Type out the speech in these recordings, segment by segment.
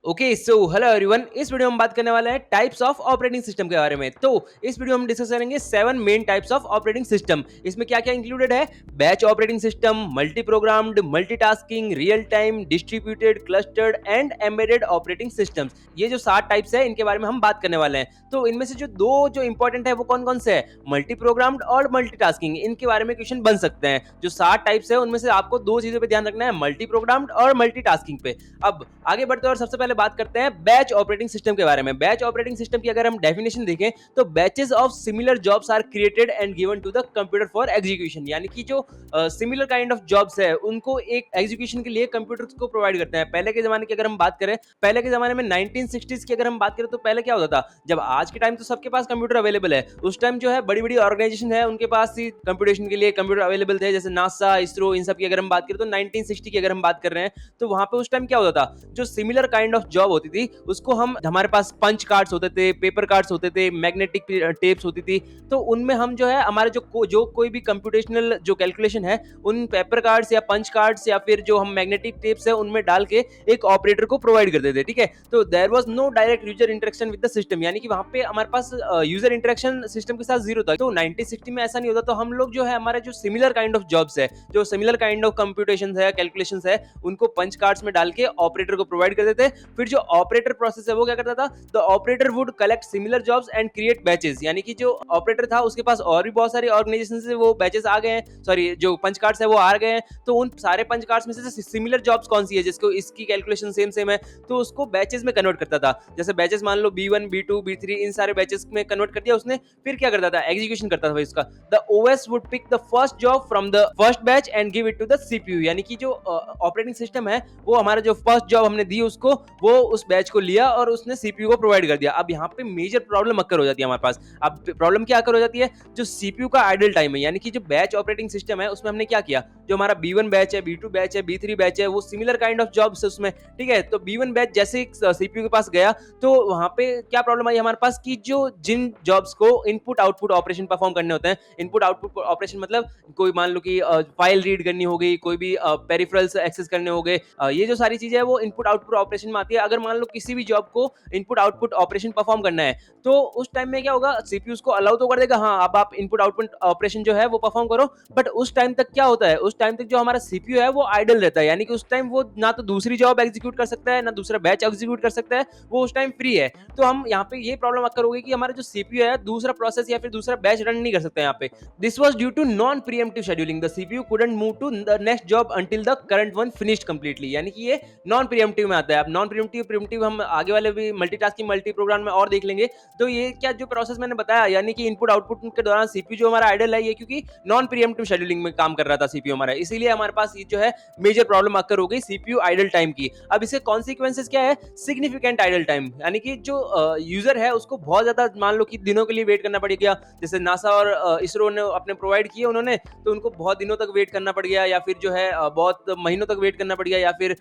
Okay so hello everyone. इस video में हम बात करने वाले हैं टाइप्स ऑफ ऑपरेटिंग सिस्टम के बारे में। तो इस वीडियो में हम डिस्कस करेंगे 7 main types of operating system. इसमें क्या क्या इंक्लूडेड है? Batch operating system, multi programmed, multitasking, real time, distributed, clustered and embedded operating systems. ये जो 7 टाइप्स है इनके बारे में हम बात करने वाले हैं। तो इनमें से जो दो जो इंपॉर्टेंट है वो कौन कौन से है? मल्टी प्रोग्राम्ड और मल्टीटास्किंग। इनके बारे में क्वेश्चन बन सकते हैं। जो 7 टाइप्स है उनमें से आपको दो चीजों पे ध्यान रखना है, मल्टी प्रोग्राम्ड और मल्टीटास्किंग पे। अब आगे बढ़ते हैं और सबसे पहले बात करते हैं बैच ऑपरेटिंग सिस्टम के बारे में। बैच ऑपरेटिंग सिस्टम की अगर हम डेफिनेशन देखें तो batches of similar jobs are created and given to the computer for execution. यानी कि जो सिमिलर काइंड ऑफ जॉब्स है उनको एक एग्जीक्यूशन के लिए कंप्यूटर्स को प्रोवाइड करते हैं। पहले के जमाने की अगर हम बात करें, पहले के जमाने में 1960s की अगर हम बात करें तो पहले क्या होता था, जब आज के टाइम तो सबके पास कंप्यूटर अवेलेबल है, उस टाइम जो है बड़ी बड़ी ऑर्गेनाइजेशन है उनके पास ही कंप्यूटेशन के लिए कंप्यूटर अवेलेबल थे, जैसे नासा, इसरो, इन सब की अगर हम बात करें तो 1960 की अगर हम बात कर रहे हैं तो वहां पे उस टाइम क्या होता था, जो सिमिलर काइंड ऑफ जॉब होती थी उसको हम, हमारे पास पंच कार्ड्स होते थे, पेपर कार्ड्स होते थे, मैग्नेटिक टेप्स होती थी, तो उनमें हम जो है हमारे जो कोई भी कंप्यूटेशनल जो कैलकुलेशन है उन पेपर कार्ड्स या पंच कार्ड्स या फिर जो हम मैग्नेटिक टेप्स है उनमें डाल के एक ऑपरेटर को प्रोवाइड कर देते, ठीक है। तो there was no direct user interaction with the system, यानी कि वहां पे हमारे पास यूजर इंटरेक्शन सिस्टम के साथ जीरो था। तो 1960 में ऐसा नहीं होता, तो हम लोग जो है हमारे जो सिमिलर काइंड ऑफ जॉब्स है, जो सिमिलर काइंड ऑफ कंप्यूटेशन है, कैलकुलेशंस है, उनको पंच कार्ड्स में डाल के ऑपरेटर को प्रोवाइड कर देते। फिर जो ऑपरेटर प्रोसेस है वो क्या करता था, the operator would collect similar jobs and create batches. यानी कि जो ऑपरेटर था उसके पास और भी बहुत सारी ऑर्गेनाइजेशन से वो बैचेस आ गए हैं, सॉरी जो पंच कार्ड्स है वो आ गए हैं, तो उन सारे पंच कार्ड्स में से सिमिलर जॉब्स कौन सी है जिसको इसकी कैलकुलेशन सेम सेम है, तो उसको बैचेस में कन्वर्ट करता था। जैसे बैचेस मान लो B1, B2, B3, इन सारे बैचेस में कन्वर्ट कर दिया उसने। फिर क्या करता था, एग्जीक्यूशन करता था इसका। The OS would pick the first job from the first batch and give it to the CPU. यानी कि जो ऑपरेटिंग सिस्टम है वो हमारा जो फर्स्ट जॉब हमने दी उसको, वो उस बैच को लिया और उसने सीपीयू को प्रोवाइड कर दिया। अब यहाँ पे मेजर प्रॉब्लम अक्कर हो जाती है हमारे पास। अब प्रॉब्लम क्या अक्कर हो जाती है, जो सीपीयू का आइडल टाइम है, यानी कि जो बैच ऑपरेटिंग सिस्टम है उसमें हमने क्या किया, जो हमारा B1 बैच है, B2 बैच है, B3 बैच है, वो सिमिलर काइंड ऑफ जॉब्स है उसमें, ठीक है। तो B1 बैच जैसे सीपीयू के पास गया तो वहां पे क्या प्रॉब्लम आई हमारे पास, कि जो जिन जॉब्स को इनपुट आउटपुट ऑपरेशन परफॉर्म करने होते हैं, इनपुट आउटपुट ऑपरेशन मतलब कोई मान लो कि फाइल रीड करनी हो गई, कोई भी पेरिफेरल्स एक्सेस करने हो गए, ये जो सारी चीजें है वो इनपुट आउटपुट ऑपरेशन में आती है। अगर मान लो किसी भी जॉब को इनपुट आउटपुट ऑपरेशन परफॉर्म करना है तो उस टाइम में क्या होगा, सीपीयू को अलाउ तो कर देगा, हाँ अब आप इनपुट आउटपुट ऑपरेशन जो है वो परफॉर्म करो, बट उस टाइम तक क्या होता है, उस टाइम तक जो हमारा सीपीयू है वो आइडल रहता है। यानी कि उस टाइम वो ना तो दूसरी जॉब एग्जीक्यूट कर सकता है ना दूसरा बैच एग्जीक्यूट कर सकता है, वो उस टाइम फ्री है। तो हम यहाँ पे ये प्रॉब्लम अक्कर होगी कि हमारा जो सीपीयू है दूसरा प्रोसेस या फिर दूसरा बैच रन नहीं कर सकता यहाँ पे। This was due to non preemptive scheduling, the CPU couldn't move to the next job until the current one finished completely. यानी कि ये नॉन प्रीएम्प्टिव में आता है। अब नॉन प्रीएम्प्टिव प्रीएम्प्टिव हम आगे वाले भी मल्टीटास्किंग मल्टी प्रोग्राम में और देख लेंगे। तो ये क्या जो प्रोसेस मैंने बताया, यानी कि इनपुट आउटपुट के दौरान सीपीयू जो हमारा आइडल है, ये क्योंकि नॉन प्रीएम्प्टिव शेड्यूलिंग में काम कर रहा था सीपीयू हमारा, इसीलिए हमारे पास ये जो है मेजर प्रॉब्लम आकर हो गई सीपीयू आइडल टाइम की। अब इसके कॉन्सिक्वेंसेस क्या है, सिग्निफिकेंट आइडल टाइम, यानी कि जो यूजर है उसको बहुत ज्यादा मान लो कि दिनों के लिए वेट करना पड़ गया। जैसे नासा और इसरो ने अपने प्रोवाइड किए उन्होंने, तो उनको बहुत दिनों तक वेट करना पड़ गया, या फिर जो है बहुत महीनों तक वेट करना पड़ गया, या फिर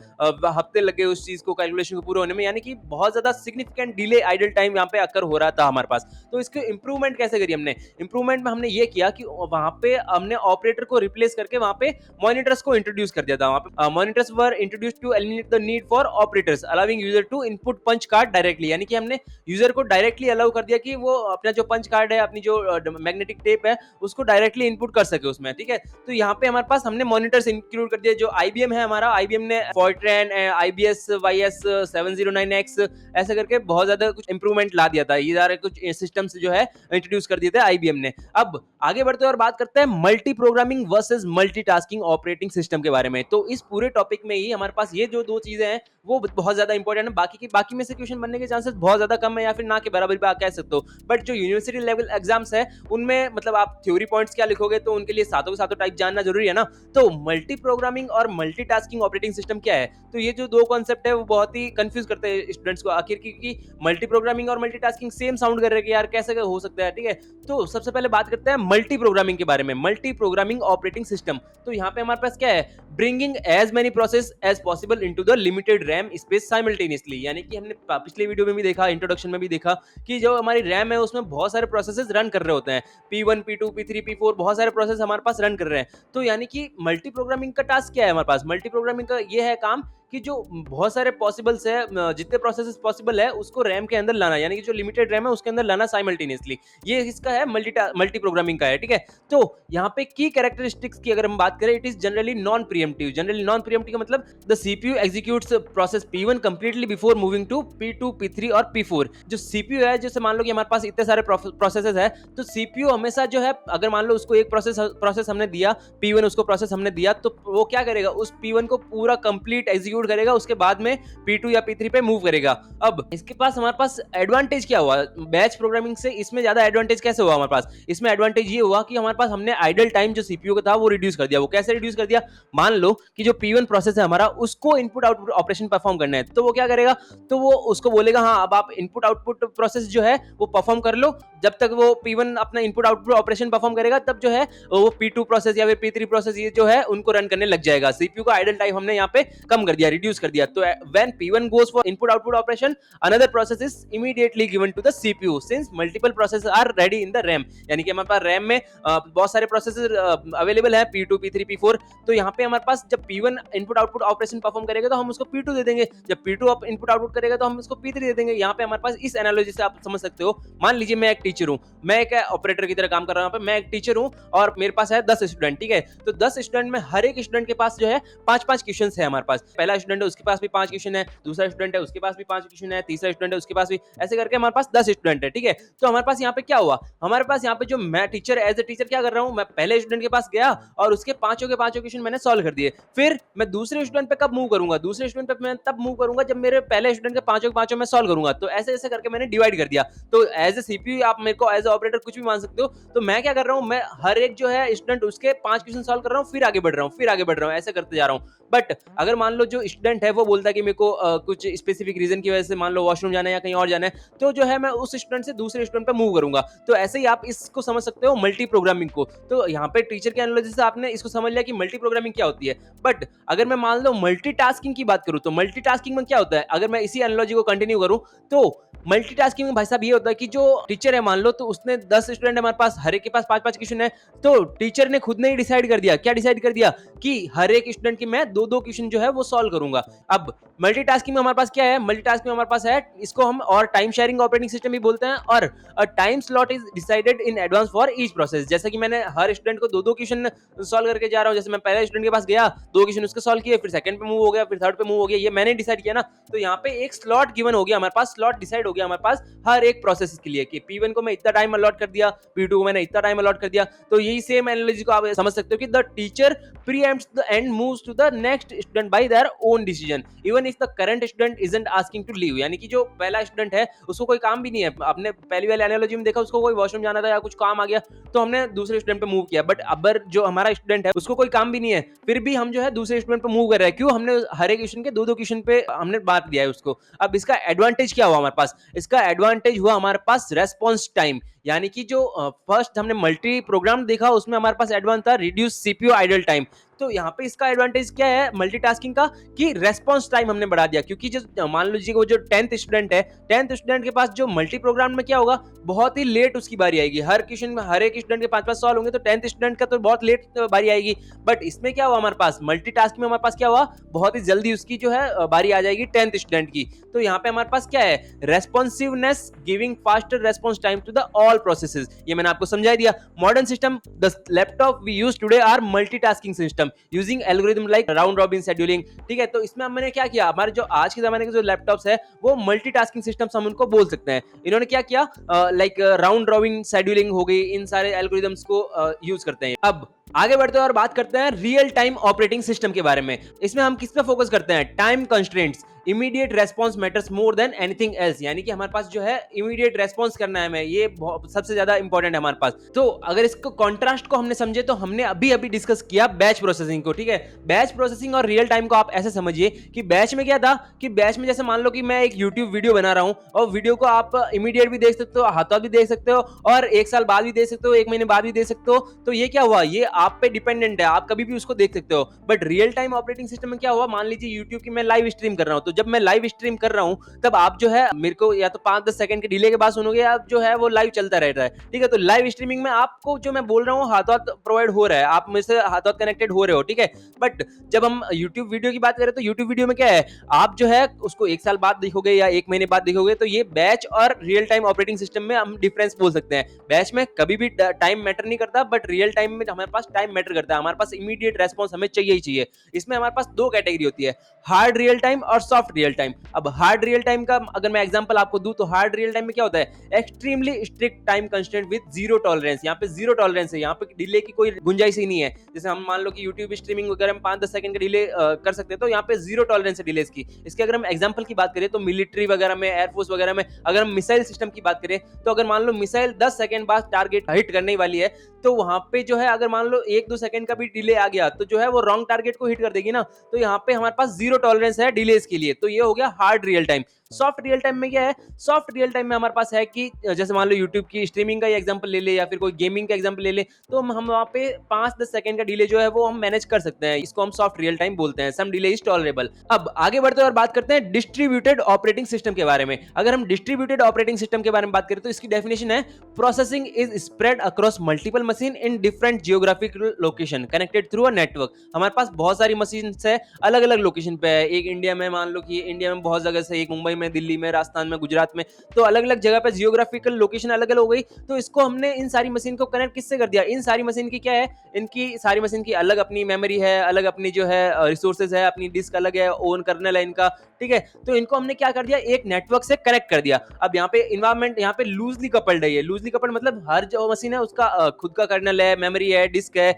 हफ्ते लगे उस चीज को कैलकुलेशन को पूरा होने में। यानी कि बहुत ज्यादा सिग्निफिकेंट डिले आइडल टाइम यहाँ पे अक्कर हो रहा था हमारे पास। तो इसके इंप्रूवमेंट कैसे करी हमने, इंप्रूवमेंट में हमने ये किया कि वहां पे हमने ऑपरेटर को रिप्लेस करके वहां पे मॉनिटर्स को इंट्रोड्यूस कर दिया था। वहां पे monitors were introduced to eliminate the need for operators allowing user to input punch card directly. यानी कि हमने यूजर को डायरेक्टली अलाउ कर दिया कि वो अपना जो पंच कार्ड है, अपनी जो मैग्नेटिक टेप है, उसको डायरेक्टली इनपुट कर सके उसमें, ठीक है। तो यहाँ पे हमारे पास हमने मॉनिटर्स इंक्लूड कर दिया। जो आईबीएम है हमारा, आईबीएम ने फॉर्ट्रैन, आईबीएस वाईएस 709X ऐसे करके बहुत ज्यादा कुछ इंप्रूवमेंट ला दिया था। ये सारे कुछ सिस्टम्स जो है इंट्रोड्यूस कर दिए थे आईबीएम ने। अब आगे बढ़ते हैं और बात करते हैं multi programming versus multitasking operating system के बारे में। तो इस पूरे टॉपिक में ही हमारे पास ये जो दो चीजें हैं वो बहुत ज्यादा इंपॉर्टेंट है। बाकी में से क्वेश्चन बनने के चांसेस बहुत ज्यादा कम है, या फिर ना के बराबर भी आप कह सकते हो। बट जो यूनिवर्सिटी लेवल एग्जाम्स है उनमें मतलब आप थ्योरी पॉइंट्स क्या लिखोगे, तो उनके लिए सातों के सातों टाइप जानना जरूरी है ना। तो मल्टी प्रोग्रामिंग और मल्टीटास्किंग ऑपरेटिंग सिस्टम क्या है, तो ये जो दो कॉन्सेप्ट है वो बहुत ही कंफ्यूज करते हैं स्टूडेंट्स को आखिर, क्योंकि मल्टी प्रोग्रामिंग और मल्टीटास्किंग सेम साउंड कर रहे हैं कि यार कैसे हो सकता है, ठीक है। तो सबसे पहले बात करते हैं मल्टी प्रोग्रामिंग के बारे में, मल्टी प्रोग्रामिंग ऑपरेटिंग सिस्टम। तो यहाँ पे हमारे पास क्या है, bringing as many process as possible into the limited RAM space simultaneously. यानी कि हमने पिछले वीडियो में भी देखा, इंट्रोडक्शन में भी देखा कि जो हमारी रैम है उसमें बहुत सारे प्रोसेसेस रन कर रहे होते हैं, P1, P2, P3, P4 बहुत सारे प्रोसेस हमारे पास रन कर रहे हैं। तो यानी कि मल्टी प्रोग्रामिंग का टास्क क्या है हमारे पास, मल्टी प्रोग्रामिंग का ये है काम कि जो बहुत सारे पॉसिबल्स है, जितने प्रोसेसेस पॉसिबल है उसको रैम के अंदर लाना, यानी कि जो लिमिटेड रैम है उसके अंदर लाना साइमल्टेनियसली। ये इसका है मल्टी प्रोग्रामिंग का है, ठीक है। तो यहाँ पे की कैरेक्टरिस्टिक्स की अगर हम बात करें, it is generally non preemptive. Generally non preemptive का मतलब the CPU executes process P1 completely before moving to P2, P3 और P4। जो सीपीयू है, जैसे मान लो कि हमारे पास इतने सारे प्रोसेसेस है, तो सीपीयू हमेशा जो है, अगर मान लो उसको एक प्रोसेस हमने दिया P1, उसको प्रोसेस हमने दिया, तो वो क्या करेगा, उस P1 को पूरा कंप्लीट एग्जीक्यूट करेगा, उसके बाद में P2 या P3 पे मूव करेगा। अब इसके पास हमारे पास एडवांटेज क्या हुआ बैच प्रोग्रामिंग से, इसमें ज्यादा एडवांटेज कैसे हुआ हमारे पास? इसमें एडवांटेज ये हुआ कि हमारे पास हमने आइडल टाइम जो सीपीयू का था वो रिड्यूस कर दिया। वो कैसे रिड्यूस कर दिया? मान लो कि जो P1 प्रोसेस है हमारा, उसको इनपुट आउटपुट ऑपरेशन परफॉर्म करना है, तो वो क्या करेगा, तो वो उसको बोलेगा हाँ अब आप इनपुट आउटपुट प्रोसेस जो है वो परफॉर्म कर लो। जब तक वो P1 अपना इनपुट आउटपुट ऑपरेशन परफॉर्म करेगा, तब जो है वो P2 प्रोसेस या फिर P3 प्रोसेस ये जो है उनको रन करने लग जाएगा। सीपीयू का आइडल टाइम हमने यहाँ पे कम कर दिया, रिड्यूस कर दिया। तो when P1 goes for input output operation, another process is immediately given to the CPU since multiple processes are ready in the RAM। यानी कि हमारे पास रैम में बहुत सारे प्रोसेसर अवेलेबल है, P2, P3, P4। तो यहाँ पे हमारे पास जब P1 input output operation perform करेगा तो हम उसको P2 दे देंगे, जब P2 इनपुट आउटपुट करेगा तो हम उसको P3 दे देंगे। यहाँ पे हमारे पास इस एनालॉजी से आप समझ सकते हो, मान लीजिए मैं एक टीचर हूँ, मैं एक ऑपरेटर की तरह काम कर रहा हूँ, मैं एक टीचर हूँ और मेरे पास है 10 स्टूडेंट, ठीक है। तो 10 स्टूडेंट में हर एक स्टूडेंट के पास जो है 5-5 क्वेश्चन है हमारे पास। पहला स्टूडेंट है उसके पास भी 5 क्वेश्चन है, दूसरा स्टूडेंट है उसके पास भी 5 क्वेश्चन है, तीसरा स्टूडेंट है उसके पास भी, ऐसे करके हमारे पास 10 स्टूडेंट है, ठीक है। तो हमारे पास यहाँ पे क्या हुआ, हमारे पास यहाँ पे जो मैं टीचर एज ए टीचर क्या कर रहा हूँ, मैं पहले स्टूडेंट के पास गया और उसके पांचों के पांचों क्वेश्चन मैंने सॉल्व कर दिए। फिर मैं दूसरे स्टूडेंट पे कब मूव करूंगा, दूसरे स्टूडेंट पे मैं तब मूव करूंगा जब मेरे पहले स्टूडेंट के पांचों मैं सॉल्व करूंगा। तो ऐसे ऐसे करके मैंने डिवाइड कर दिया। तो एज ए सीपीयू आप मेरे को एज ए ऑपरेटर कुछ भी मान सकते हो। तो मैं क्या कर रहा हूँ, मैं हर एक जो है स्टूडेंट उसके 5 क्वेश्चन सॉल्व कर रहा हूँ, फिर आगे बढ़ रहा हूँ, फिर आगे बढ़ रहा हूँ, ऐसे करते जा रहा हूँ। बट अगर मान लो जो स्टूडेंट है वो बोलता है कि मेरे को कुछ स्पेसिफिक रीजन की वजह से मान लो वॉशरूम जाना है या कहीं और जाना है, तो जो है मैं उस स्टूडेंट से दूसरे स्टूडेंट पे मूव करूंगा। तो ऐसे ही आप इसको समझ सकते हो मल्टी प्रोग्रामिंग को। तो यहाँ पे टीचर के एनालॉजी से आपने इसको समझ लिया कि मल्टी प्रोग्रामिंग क्या होती है। बट अगर मैं मान लो मल्टीटास्किंग की बात करूं, तो मल्टीटास्किंग में क्या होता है, अगर मैं इसी एनालॉजी को कंटिन्यू करूं, तो मल्टीटास्किंग में भाई साहब ये होता है कि जो टीचर है, मान लो तो उसने 10 स्टूडेंट हमारे पास, हर एक के पास 5-5 क्वेश्चन है, तो टीचर ने खुद ने ही डिसाइड कर दिया, क्या डिसाइड कर दिया कि हर एक स्टूडेंट की मैं 2-2 क्वेश्चन जो है वो सॉल्व करूंगा। अब मल्टीटास्किंग में हमारे पास क्या है, मल्टीटास्किंग में हमारे पास है, इसको हम और टाइम शेयरिंग ऑपरेटिंग सिस्टम भी बोलते हैं, और a time slot is decided in advance for each process. जैसे कि मैंने हर स्टूडेंट को 2-2 क्वेश्चन सॉल्व करके जा रहा हूं, जैसे मैं पहले स्टूडेंट के पास गया, 2 क्वेश्चन उसके सॉल्व किए, फिर सेकंड पे मूव हो गया, फिर थर्ड पे मूव हो गया, ये मैंने डिसाइड किया ना। तो यहाँ पे एक स्लॉट गिवन हो गया हमारे पास, स्लॉट डिसाइड हो गया हमारे पास हर एक प्रोसेस के लिए कि P1 को मैं इतना टाइम अलॉट कर दिया, P2 को मैंने इतना टाइम अलॉट कर दिया। तो यही सेम एनालॉजी को आप समझ सकते हो कि the teacher preempts the end moves to the next student by their own decision even if the current student isn't asking to leave. यानी कि जो पहला स्टूडेंट है उसको कोई काम भी नहीं है, आपने पहली वाली एनालॉजी में देखा, उसको कोई वॉशरूम जाना था या कुछ काम आ गया तो हमने दूसरे स्टूडेंट पे मूव किया। बट अब जो हमारा स्टूडेंट है उसको कोई काम भी नहीं है, फिर भी हम जो है दूसरे स्टूडेंट पे मूव कर रहे हैं। क्यों? हमने हर एक क्वेश्चन के 2-2 क्वेश्चन पे हमने बांट दिया है उसको। अब इसका एडवांटेज क्या हुआ हमारे पास? इसका एडवांटेज हुआ हमारे पास रेस्पॉन्स टाइम। यानी कि जो फर्स्ट हमने मल्टी प्रोग्राम देखा उसमें हमारे पास एडवांस था रिड्यूस सीपीयू आइडल टाइम। तो यहाँ पे इसका एडवांटेज क्या है मल्टीटास्किंग का, कि रेस्पॉन्स टाइम हमने बढ़ा दिया। क्योंकि जो मान लीजिए वो जो 10th स्टूडेंट है, 10th स्टूडेंट के पास जो मल्टी प्रोग्राम में क्या होगा, बहुत ही लेट उसकी बारी आएगी। हर क्वेश्चन में हर एक स्टूडेंट के 5-5 सॉल्व होंगे, तो 10th स्टूडेंट का तो बहुत लेट बारी आएगी। बट इसमें क्या हुआ हमारे पास, मल्टीटास्क में हमारे पास क्या हुआ, बहुत ही जल्दी उसकी जो है बारी आ जाएगी 10th स्टूडेंट की। तो यहाँ पे हमारे पास क्या है, responsiveness giving faster response time to the all processes. ये मैंने आपको समझा दिया। Modern system the laptop we use today are multitasking system using algorithm like round robin scheduling. ठीक है, तो इसमें मैंने क्या किया, हमारे जो आज के जमाने के जो लैपटॉप्स है वो मल्टीटास्किंग सिस्टम्स हम उनको बोल सकते हैं। इन्होंने क्या किया, लाइक राउंड रॉबिन शेड्यूलिंग हो गई, इन सारे एल्गोरिथम्स को यूज करते हैं। अब आगे बढ़ते हैं और बात करते हैं रियल टाइम ऑपरेटिंग सिस्टम के बारे में। इसमें हम किस पे फोकस करते हैं, time constraints, immediate response matters more than anything else. यानी कि हमारे पास जो है इमीडिएट रेस्पॉन्स करना है हमें, ये सबसे ज्यादा इंपॉर्टेंट है हमारे पास। तो अगर इसको कॉन्ट्रास्ट को हमने समझे तो हमने अभी डिस्कस किया बैच प्रोसेसिंग को। ठीक है, बैच प्रोसेसिंग और रियल टाइम को आप ऐसे समझिए कि बैच में क्या था, कि बैच में जैसे मान लो कि मैं एक यूट्यूब वीडियो बना रहा हूं और वीडियो को आप इमीडिएट भी देख सकते हो, हाथों भी देख सकते हो, और 1 साल बाद भी देख सकते हो, 1 महीने बाद भी देख सकते हो। तो ये क्या हुआ, ये आप पे डिपेंडेंट है, आप कभी भी उसको देख सकते हो। But real time operating system में क्या हुआ, मान लीजिए यूट्यूब की मैं लाइव स्ट्रीम कर रहा हूँ, तो जब मैं लाइव स्ट्रीम कर रहा हूँ तब आप जो है मेरे को या तो 5-10 सेकंड के डिले के बाद सुनोगे, या जो है वो लाइव चलता रहता है, ठीक है। तो लाइव स्ट्रीमिंग में आपको जो मैं बोल रहा हूँ हाथ हाथ प्रोवाइड हो रहा है, आप मेरे से हाथ हाथ कनेक्टेड हो रहे हो, ठीक है। बट जब हम यूट्यूब वीडियो की बात करें तो यूट्यूब वीडियो में क्या है, आप जो है उसको 1 साल बाद देखोगे या 1 महीने बाद देखोगे, तो ये बैच और रियल टाइम ऑपरेटिंग सिस्टम में हम डिफरेंस बोल सकते हैं। बैच में कभी भी टाइम मैटर नहीं करता, बट रियल टाइम में हमारे पास टाइम मैटर करता है, हमारे पास इमीडिएट रेस्पॉन्स हमें चाहिए ही चाहिए। इसमें हमारे पास 2 कैटेगरी होती है, हार्ड रियल टाइम और सॉफ्ट रियल टाइम। अब हार्ड रियल टाइम का अगर मैं एग्जांपल आपको दूं, तो हार्ड रियल टाइम में क्या होता है, extremely strict time constraint with zero tolerance. यहाँ पे जीरो टॉलरेंस है, यहाँ पे डिले की कोई गुंजाइश ही नहीं है। जैसे हम मान लो कि यूट्यूब स्ट्रीमिंग वगैरह में 5-10 सेकंड का डिले कर सकते हैं, तो यहाँ पे जीरो टॉलरेंस है डिलेस की। इसके अगर हम एग्जांपल की बात करें तो मिलिट्री वगैरह में, एयरफोर्स वगैरह में अगर हम मिसाइल सिस्टम की बात करें, तो अगर मान लो मिसाइल 10 सेकंड बाद टारगेट हिट करने वाली है, तो वहां पे जो है अगर मान लो 1-2 सेकंड का भी डिले आ गया, तो जो है वो रॉन्ग टारगेट को हिट कर देगी ना। तो यहाँ पे हमारे पास जीरो टॉलरेंस है डिलेस के लिए। तो ये हो गया hard real time. Soft real time में क्या है, सॉफ्ट रियल टाइम में हमारे पास है कि जैसे मान लो यूट्यूब की स्ट्रीमिंग का एग्जांपल ले ले या फिर कोई गेमिंग का एग्जांपल ले ले, तो हम वहाँ पे 5-10 सेकंड का डिले जो है वो हम मैनेज कर सकते हैं। इसको हम सॉफ्ट रियल टाइम बोलते हैं, सम डिले इज टॉलरेबल। अब आगे बढ़ते हैं और बात करते हैं डिस्ट्रीब्यूटेड ऑपरेटिंग सिस्टम के बारे में। अगर हम डिस्ट्रीब्यूटेड ऑपरेटिंग सिस्टम के बारे में बात करें तो इसकी डेफिनेशन है, processing is spread across multiple machine in different geographical location connected through a network. हमारे पास बहुत सारी मशीन है, अलग अलग लोकेशन पे है। एक इंडिया में, मान लो कि इंडिया में बहुत जगह से, एक मुंबई में, दिल्ली में, राजस्थान में, गुजरात में, तो अलग अलग जगह पे जियोग्राफिकल लोकेशन अलग अलग हो गई। तो इसको हमने इन सारी मशीन को कनेक्ट किससे कर दिया, इन सारी मशीन की क्या है, इनकी सारी मशीन की अलग अपनी मेमोरी है, अलग अपनी जो है रिसोर्सेज है, अपनी डिस्क अलग है, ओन कर्नल है इनका, ठीक है। तो इनको हमने क्या कर दिया, एक नेटवर्क से कनेक्ट कर दिया। अब यहाँ पे इन्वायरमेंट यहाँ पे लूजली कपल्ड है। ये लूजली कपल्ड मतलब हर जो मशीन है उसका खुद का कर्नल है, मेमोरी है, डिस्क है,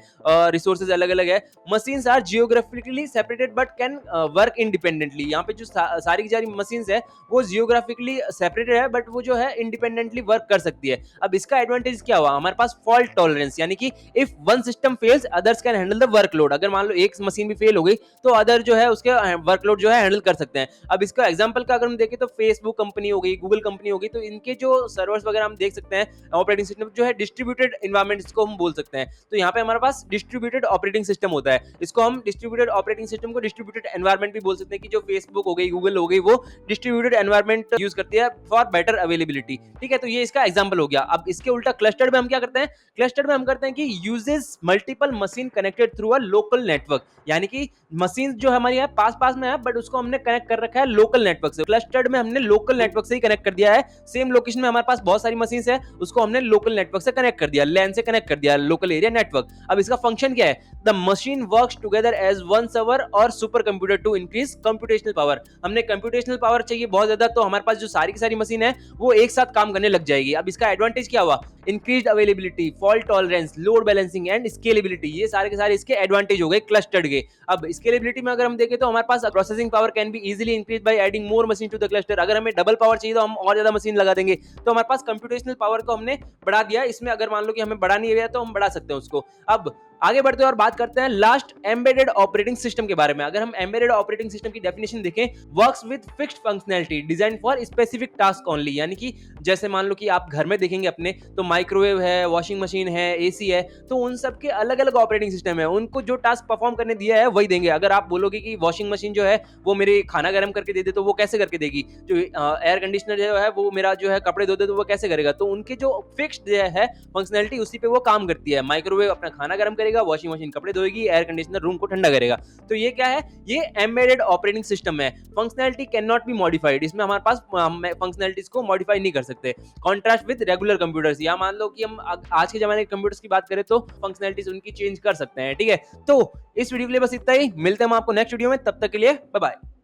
रिसोर्सेज अलग अलग है। Machines are geographically separated but can work independently. यहाँ पे जो सारी की सारी मशीन्स है वो जियोग्राफिकली सेपरेटेड है, बट वो जो है इंडिपेंडेंटली वर्क कर सकती है। अब इसका एडवांटेज क्या हुआ, हमारे पास फॉल्ट टॉलरेंस, यानी कि if one system fails others can handle the workload. अगर मान लो एक मशीन भी फेल हो गई तो अदर जो है उसके वर्कलोड जो है हैंडल कर सकते हैं। अब इसका एग्जांपल का अगर हम देखें तो फेसबुक कंपनी हो गई, गूगल कंपनी हो गई, तो इनके जो सर्वर्स वगैरह हम देख सकते हैं, ऑपरेटिंग सिस्टम जो है डिस्ट्रीब्यूटेड एनवायरनमेंट इसको हम बोल सकते हैं। तो यहाँ पे हमारे पास डिस्ट्रीब्यूटेड ऑपरेटिंग सिस्टम होता है। इसको हम डिस्ट्रीब्यूटेड ऑपरेटिंग सिस्टम को डिस्ट्रीब्यूटेड एनवायरनमेंट भी बोल सकते हैं, कि जो फेसबुक हो गई, गूगल हो गई, वो डिस्ट्रीब्यूटेड एनवायरनमेंट यूज करती है फॉर बेटर अवेलेबिलिटी, ठीक है। तो ये इसका एग्जांपल हो गया। अब इसके उल्टा क्लस्टर्ड में हम क्या करते हैं, क्लस्टर्ड में हम करते हैं कि uses multiple machine connected through a local network, यानी कि मशीन जो हमारी है पास पास में है, बट उसको हमने कनेक्ट कर रखा है लोकल नेटवर्क से। क्लस्टर्ड में हमने लोकल नेटवर्क से ही कनेक्ट कर दिया है। सेम लोकेशन में हमारे पास बहुत सारी मशीन है, उसको हमने लोकल नेटवर्क से कनेक्ट कर दिया, लैन से कनेक्ट कर दिया, लोकल एरिया नेटवर्क। अब इसका फंक्शन क्या है, the machine works together as one server और super computer to increase computational power. हमने कंप्यूटेशनल पावर चाहिए बहुत ज्यादा, तो हमारे पास जो सारी की सारी मशीन है वो एक साथ काम करने लग जाएगी। अब इसका एडवांटेज क्या हुआ, increased availability, fault tolerance, load balancing and scalability. ये सारे के सारे इसके एडवांटेज हो गए क्लस्टर्ड के। अब स्केलेबिलिटी में अगर हम देखें तो हमारे पास processing power can be easily increase by adding more machine to the cluster. अगर हमें डबल पावर चाहिए तो हम और ज्यादा मशीन लगा देंगे, तो हमारे पास कंप्यूटेशनल पावर को हमने बढ़ा दिया। इसमें अगर मान लो कि हमें बढ़ा नहीं है तो हम बढ़ा सकते हैं उसको। अब आगे बढ़ते हैं और बात करते हैं लास्ट एम्बेडेड ऑपरेटिंग सिस्टम के बारे में। अगर हम एम्बेडेड ऑपरेटिंग सिस्टम की डेफिनेशन देखें, works with fixed functionality design for specific task only, यानी कि जैसे मान लो कि आप घर में देखेंगे अपने, तो माइक्रोवेव है, वॉशिंग मशीन है, एसी है, तो उन सब के अलग अलग ऑपरेटिंग सिस्टम है। उनको जो टास्क परफॉर्म करने दिया है वही देंगे। अगर आप बोलोगे कि वॉशिंग मशीन जो है वो मेरे खाना गर्म करके दे दे, तो वो कैसे करके देगी। जो एयर कंडीशनर जो है वो मेरा जो है कपड़े धो दे, तो वो कैसे करेगा। तो उनके जो फिक्स्ड है फंक्शनैलिटी, उसी पे वो काम करती है। माइक्रोवेव अपना खाना गर्म करेगा, वॉशिंग मशीन कपड़े धोएगी, एयर कंडीशनर रूम को ठंडा करेगा। तो ये क्या है, ये एम्बेडेड ऑपरेटिंग सिस्टम है। Functionality can not be modified, इसमें हमारे पास फंक्शनैलिटीज को मॉडिफाई नहीं कर सकते। कॉन्ट्रास्ट विद रेगुलर कंप्यूटर्स, या मान लो कि हम आज के जमाने के कंप्यूटर्स की बात करें तो फंक्शनैलिटीज उनकी चेंज कर सकते हैं, ठीक है। तो इस वीडियो के लिए बस इतना ही, मिलते हैं हम आपको नेक्स्ट वीडियो में, तब तक के लिए बाय बाय।